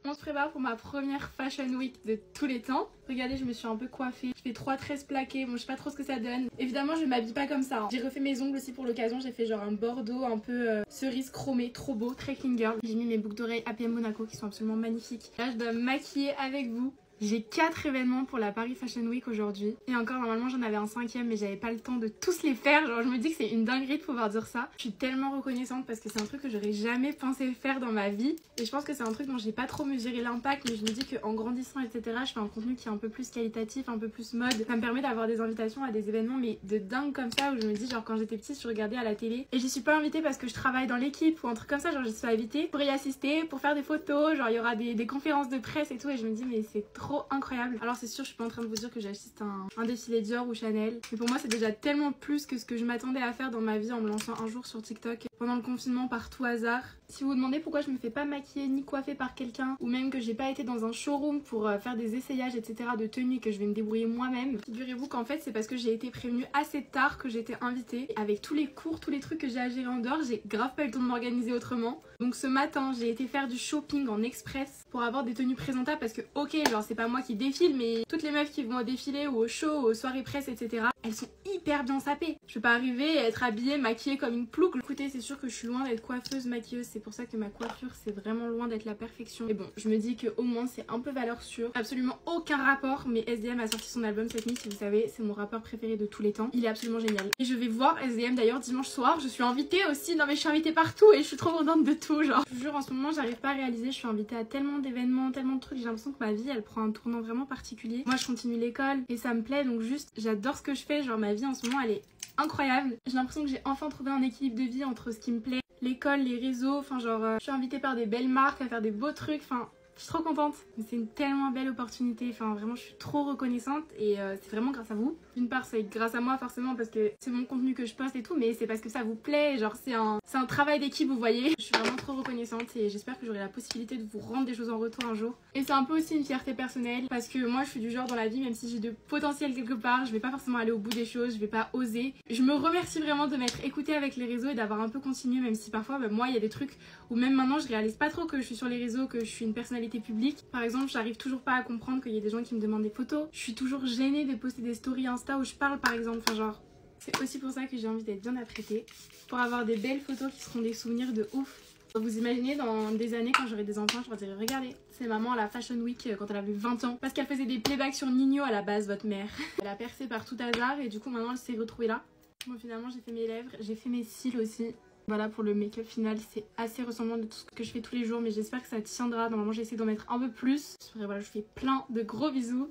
On se prépare pour ma première Fashion Week de tous les temps. Regardez, je me suis un peu coiffée. Je fais 3 tresses plaquées. Bon, je sais pas trop ce que ça donne. Évidemment, je m'habille pas comme ça. J'ai refait mes ongles aussi pour l'occasion. J'ai fait genre un bordeaux un peu cerise chromée. Trop beau, très clean girl. J'ai mis mes boucles d'oreilles APM Monaco qui sont absolument magnifiques. Là, je dois me maquiller avec vous. J'ai 4 événements pour la Paris Fashion Week aujourd'hui. Et encore, normalement, j'en avais un 5e, mais j'avais pas le temps de tous les faire. Genre, je me dis que c'est une dinguerie de pouvoir dire ça. Je suis tellement reconnaissante parce que c'est un truc que j'aurais jamais pensé faire dans ma vie. Et je pense que c'est un truc dont j'ai pas trop mesuré l'impact, mais je me dis qu'en grandissant, etc., je fais un contenu qui est un peu plus qualitatif, un peu plus mode. Ça me permet d'avoir des invitations à des événements, mais de dingue comme ça, où je me dis, genre, quand j'étais petite, je regardais à la télé. Et j'y suis pas invitée parce que je travaille dans l'équipe ou un truc comme ça. Genre, j'y suis invitée pour y assister, pour faire des photos. Genre, il y aura des conférences de presse et tout. Et je me dis, mais c'est trop incroyable. Alors c'est sûr, je suis pas en train de vous dire que j'assiste à un défilé Dior ou Chanel, mais pour moi c'est déjà tellement plus que ce que je m'attendais à faire dans ma vie en me lançant un jour sur TikTok pendant le confinement par tout hasard. Si vous vous demandez pourquoi je me fais pas maquiller ni coiffer par quelqu'un, ou même que j'ai pas été dans un showroom pour faire des essayages etc de tenues et que je vais me débrouiller moi-même, figurez-vous qu'en fait c'est parce que j'ai été prévenue assez tard que j'étais invitée. Avec tous les cours, tous les trucs que j'ai à gérer en dehors, j'ai grave pas eu le temps de m'organiser autrement. Donc ce matin j'ai été faire du shopping en express pour avoir des tenues présentables parce que ok, genre c'est pas moi qui défile, mais toutes les meufs qui vont au défilé ou au show, aux soirées presse etc, elles sont hyper bien sapées. Je peux pas arriver et être habillée, maquillée comme une plouc. Écoutez, c'est sûr que je suis loin d'être coiffeuse, maquilleuse, c'est pour ça que ma coiffure c'est vraiment loin d'être la perfection. Mais bon, je me dis que au moins c'est un peu valeur sûre. Absolument aucun rapport, mais SDM a sorti son album cette nuit, si vous savez, c'est mon rappeur préféré de tous les temps. Il est absolument génial. Et je vais voir SDM d'ailleurs dimanche soir, je suis invitée aussi, non mais je suis invitée partout et je suis trop contente de tout, genre. Je vous jure, en ce moment j'arrive pas à réaliser, je suis invitée à tellement d'événements, tellement de trucs, j'ai l'impression que ma vie elle prend un tournant vraiment particulier. Moi je continue l'école et ça me plaît, donc juste j'adore ce que je fais, genre ma vie en ce moment elle est incroyable. J'ai l'impression que j'ai enfin trouvé un équilibre de vie entre ce qui me plaît, l'école, les réseaux, enfin genre je suis invitée par des belles marques à faire des beaux trucs, enfin je suis trop contente. C'est une tellement belle opportunité, enfin vraiment je suis trop reconnaissante et c'est vraiment grâce à vous. D'une part c'est grâce à moi forcément parce que c'est mon contenu que je poste et tout, mais c'est parce que ça vous plaît, genre c'est un travail d'équipe vous voyez. Je suis vraiment trop reconnaissante et j'espère que j'aurai la possibilité de vous rendre des choses en retour un jour. Et c'est un peu aussi une fierté personnelle parce que moi je suis du genre dans la vie, même si j'ai de potentiel quelque part, je vais pas forcément aller au bout des choses, je vais pas oser. Je me remercie vraiment de m'être écoutée avec les réseaux et d'avoir un peu continué, même si parfois moi il y a des trucs où même maintenant je réalise pas trop que je suis sur les réseaux, que je suis une personnalité publique. Par exemple, j'arrive toujours pas à comprendre qu'il y a des gens qui me demandent des photos. Je suis toujours gênée de poster des stories Insta où je parle par exemple, enfin genre c'est aussi pour ça que j'ai envie d'être bien apprêtée pour avoir des belles photos qui seront des souvenirs de ouf. Vous imaginez dans des années quand j'aurai des enfants, je leur dirai regardez, c'est maman à la Fashion Week quand elle avait 20 ans parce qu'elle faisait des playbacks sur Nino à la base, votre mère. Elle a percé par tout hasard et du coup maintenant elle s'est retrouvée là. Bon finalement j'ai fait mes lèvres, j'ai fait mes cils aussi. Voilà pour le make-up final, c'est assez ressemblant de tout ce que je fais tous les jours, mais j'espère que ça tiendra. Normalement j'ai essayé d'en mettre un peu plus. Voilà, je vous fais plein de gros bisous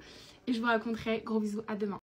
et je vous raconterai. Gros bisous, à demain.